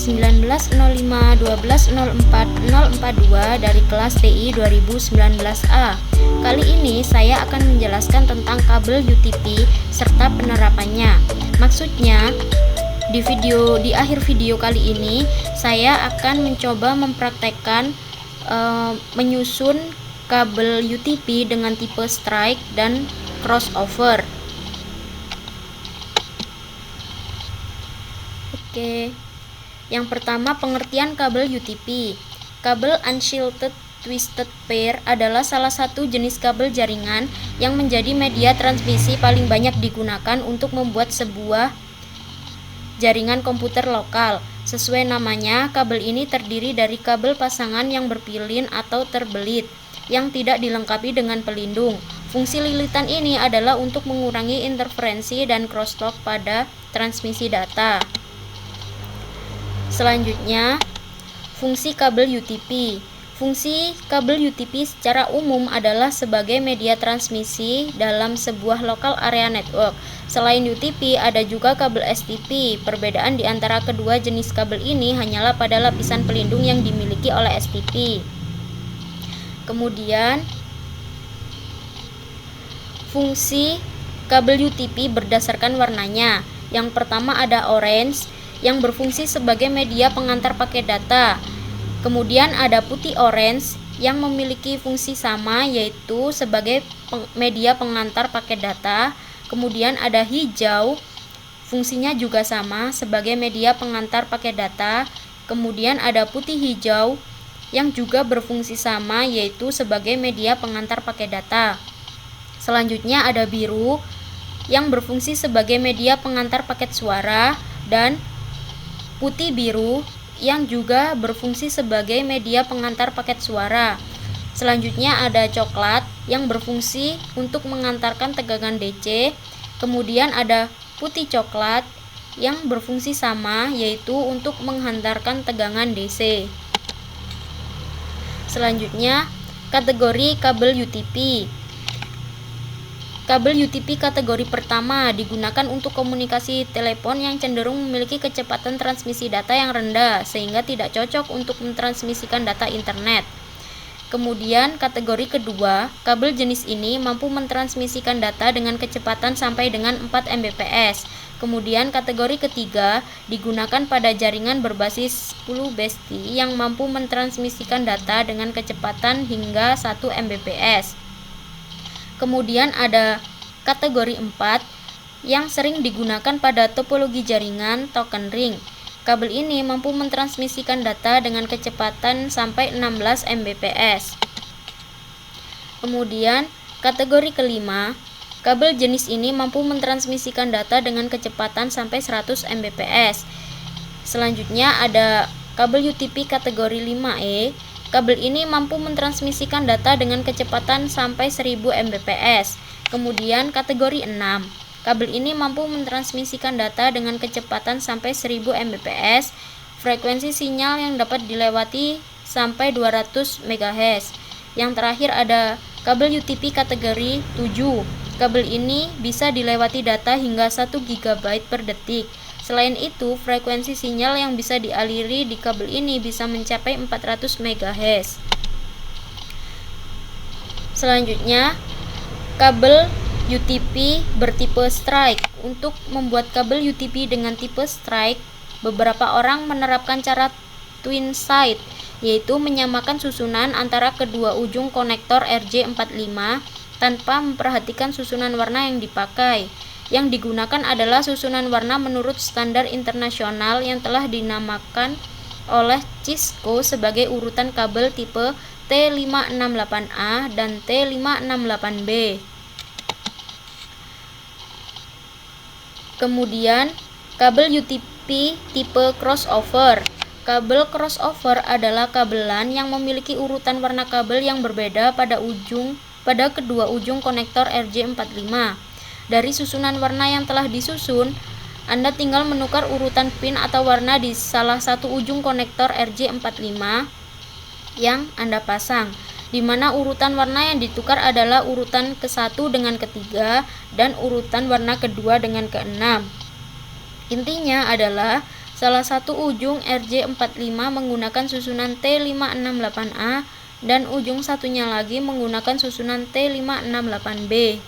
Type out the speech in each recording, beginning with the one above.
19.05.12.04.042 dari kelas TI 2019A. Kali ini saya akan menjelaskan tentang kabel UTP serta penerapannya. Maksudnya, di akhir video kali ini saya akan mencoba mempraktekkan menyusun kabel UTP dengan tipe strike dan crossover. Oke. Yang pertama, pengertian kabel UTP. Kabel unshielded twisted pair adalah salah satu jenis kabel jaringan yang menjadi media transmisi paling banyak digunakan untuk membuat sebuah jaringan komputer lokal. Sesuai namanya, kabel ini terdiri dari kabel pasangan yang berpilin atau terbelit yang tidak dilengkapi dengan pelindung. Fungsi lilitan ini adalah untuk mengurangi interferensi dan crosstalk pada transmisi data. Selanjutnya, fungsi kabel UTP. Fungsi kabel UTP secara umum adalah sebagai media transmisi dalam sebuah local area network. Selain UTP, ada juga kabel STP. Perbedaan di antara kedua jenis kabel ini hanyalah pada lapisan pelindung yang dimiliki oleh STP. Kemudian, fungsi kabel UTP berdasarkan warnanya. Yang pertama ada orange, yang berfungsi sebagai media pengantar paket data. Kemudian ada putih orange yang memiliki fungsi sama, yaitu sebagai media pengantar paket data. Kemudian ada hijau, fungsinya juga sama sebagai media pengantar paket data. Kemudian ada putih hijau yang juga berfungsi sama, yaitu sebagai media pengantar paket data. Selanjutnya ada biru yang berfungsi sebagai media pengantar paket suara, dan putih biru yang juga berfungsi sebagai media pengantar paket suara. Selanjutnya ada coklat yang berfungsi untuk mengantarkan tegangan DC. Kemudian ada putih coklat yang berfungsi sama, yaitu untuk menghantarkan tegangan DC. Selanjutnya, kategori kabel UTP. Kabel UTP kategori pertama digunakan untuk komunikasi telepon yang cenderung memiliki kecepatan transmisi data yang rendah, sehingga tidak cocok untuk mentransmisikan data internet. Kemudian kategori kedua, kabel jenis ini mampu mentransmisikan data dengan kecepatan sampai dengan 4 Mbps. Kemudian kategori ketiga digunakan pada jaringan berbasis 10 BSD yang mampu mentransmisikan data dengan kecepatan hingga 1 Mbps. Kemudian ada kategori 4 yang sering digunakan pada topologi jaringan token ring. Kabel ini mampu mentransmisikan data dengan kecepatan sampai 16 Mbps. Kemudian kategori kelima, kabel jenis ini mampu mentransmisikan data dengan kecepatan sampai 100 Mbps. Selanjutnya ada kabel UTP kategori 5E. Kabel ini mampu mentransmisikan data dengan kecepatan sampai 1000 Mbps. Kemudian kategori 6. Kabel ini mampu mentransmisikan data dengan kecepatan sampai 1000 Mbps. Frekuensi sinyal yang dapat dilewati sampai 200 MHz. Yang terakhir ada kabel UTP kategori 7. Kabel ini bisa dilewati data hingga 1 GB per detik. Selain itu, frekuensi sinyal yang bisa dialiri di kabel ini bisa mencapai 400 MHz. Selanjutnya, kabel UTP bertipe strike. Untuk membuat kabel UTP dengan tipe strike, beberapa orang menerapkan cara twin side, yaitu menyamakan susunan antara kedua ujung konektor RJ45 tanpa memperhatikan susunan warna yang dipakai. Yang digunakan adalah susunan warna menurut standar internasional yang telah dinamakan oleh Cisco sebagai urutan kabel tipe T568A dan T568B. Kemudian, kabel UTP tipe crossover. Kabel crossover adalah kabelan yang memiliki urutan warna kabel yang berbeda pada kedua ujung konektor RJ45. Dari susunan warna yang telah disusun, Anda tinggal menukar urutan pin atau warna di salah satu ujung konektor RJ45 yang Anda pasang, di mana urutan warna yang ditukar adalah urutan ke-1 dengan ke-3 dan urutan warna kedua dengan ke-6. Intinya adalah Salah satu ujung RJ45 menggunakan susunan T568A dan ujung satunya lagi menggunakan susunan T568B.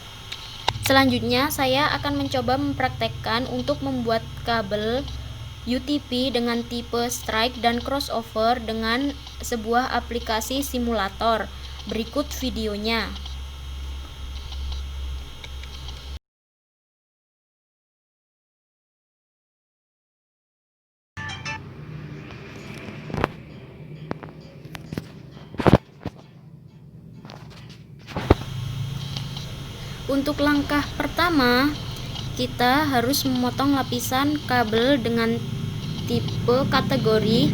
Selanjutnya, saya akan mencoba mempraktekkan untuk membuat kabel UTP dengan tipe strike dan crossover dengan sebuah aplikasi simulator. Berikut videonya. Untuk langkah pertama, kita harus memotong lapisan kabel dengan tipe kategori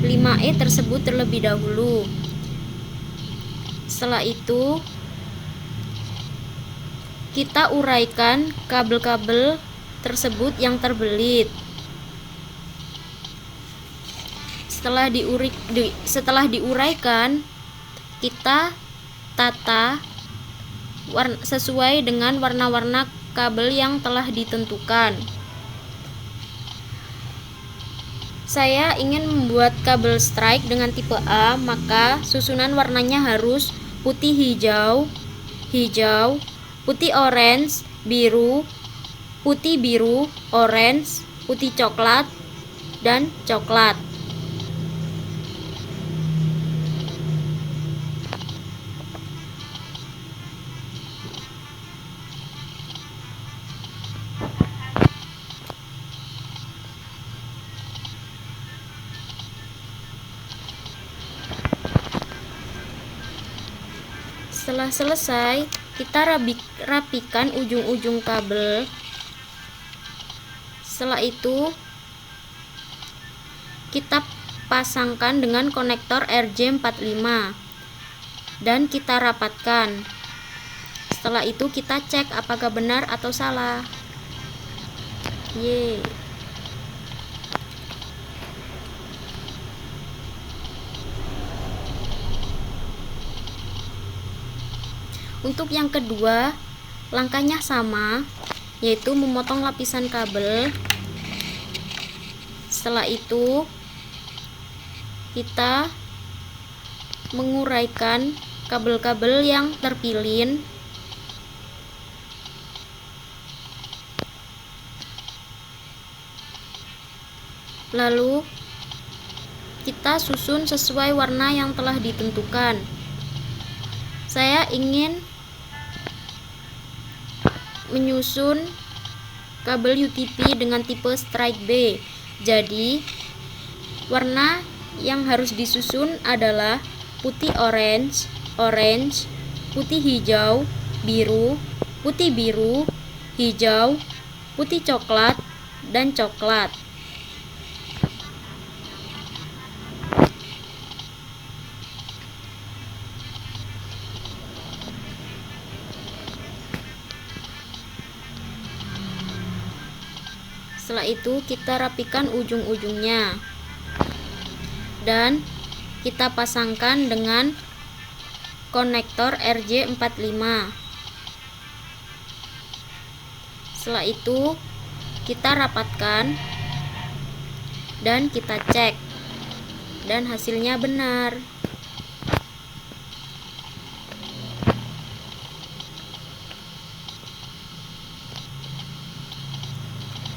5E tersebut terlebih dahulu. Setelah itu, kita uraikan kabel-kabel tersebut yang terbelit. Setelah diuraikan, kita tata sesuai dengan warna-warna kabel yang telah ditentukan. Saya ingin membuat kabel strike dengan tipe A, maka susunan warnanya harus putih hijau, hijau, putih orange, biru, putih biru, orange, putih coklat, dan coklat. Setelah selesai, kita rapikan ujung-ujung kabel. Setelah itu, kita pasangkan dengan konektor RJ45 dan kita rapatkan. Setelah itu, kita cek apakah benar atau salah. Yeay. Untuk yang kedua, langkahnya sama, yaitu memotong lapisan kabel. Setelah itu, kita menguraikan kabel-kabel yang terpilin. Lalu, kita susun sesuai warna yang telah ditentukan. Saya ingin menyusun kabel UTP dengan tipe strike B. Jadi, warna yang harus disusun adalah putih orange, orange, putih hijau, biru, putih biru, hijau, putih coklat, dan coklat. Setelah itu, kita rapikan ujung-ujungnya dan kita pasangkan dengan konektor RJ45. Setelah itu, kita rapatkan dan kita cek, dan hasilnya benar.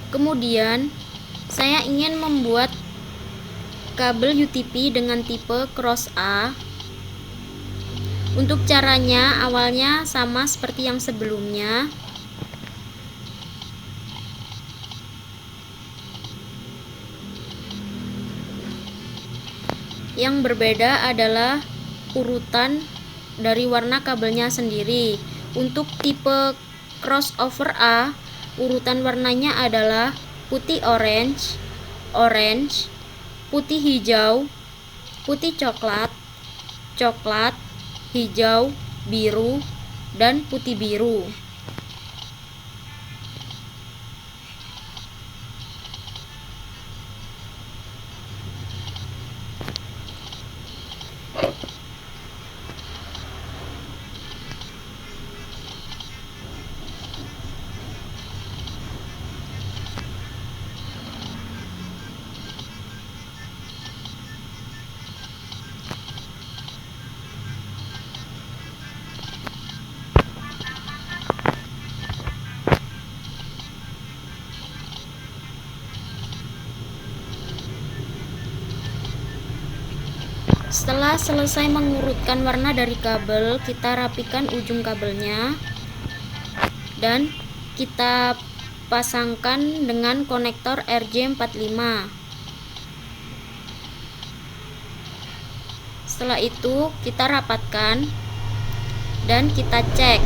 Kemudian, saya ingin membuat kabel UTP dengan tipe cross A. Untuk caranya, awalnya sama seperti yang sebelumnya. Yang berbeda adalah urutan dari warna kabelnya sendiri. Untuk tipe crossover A, urutan warnanya adalah putih orange, orange, putih hijau, putih coklat, coklat, hijau, biru, dan putih biru. Setelah selesai mengurutkan warna dari kabel, kita rapikan ujung kabelnya dan kita pasangkan dengan konektor RJ45. Setelah itu kita rapatkan dan kita cek,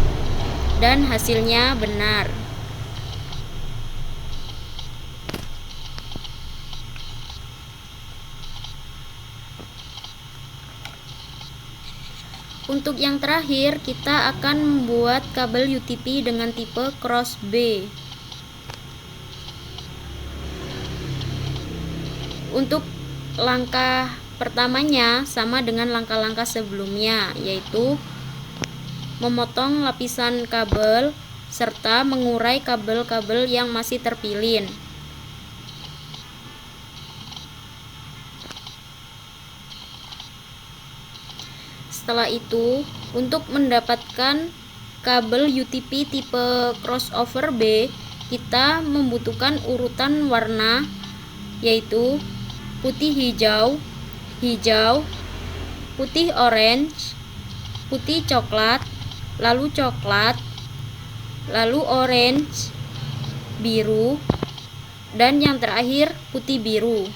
dan hasilnya benar. Untuk yang terakhir, kita akan membuat kabel UTP dengan tipe cross B. Untuk langkah pertamanya sama dengan langkah-langkah sebelumnya, yaitu memotong lapisan kabel serta mengurai kabel-kabel yang masih terpilin. Setelah itu, untuk mendapatkan kabel UTP tipe crossover B, kita membutuhkan urutan warna, yaitu putih hijau, hijau, putih orange, putih coklat, lalu coklat, lalu orange, biru, dan yang terakhir putih biru.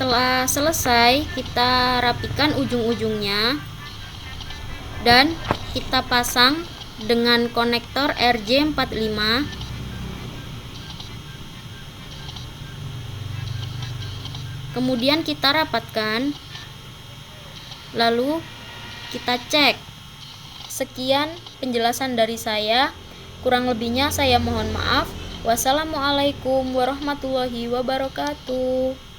Setelah selesai, kita rapikan ujung-ujungnya dan kita pasang dengan konektor RJ45. Kemudian kita rapatkan, lalu kita cek. Sekian penjelasan dari saya, kurang lebihnya saya mohon maaf. Wassalamualaikum warahmatullahi wabarakatuh.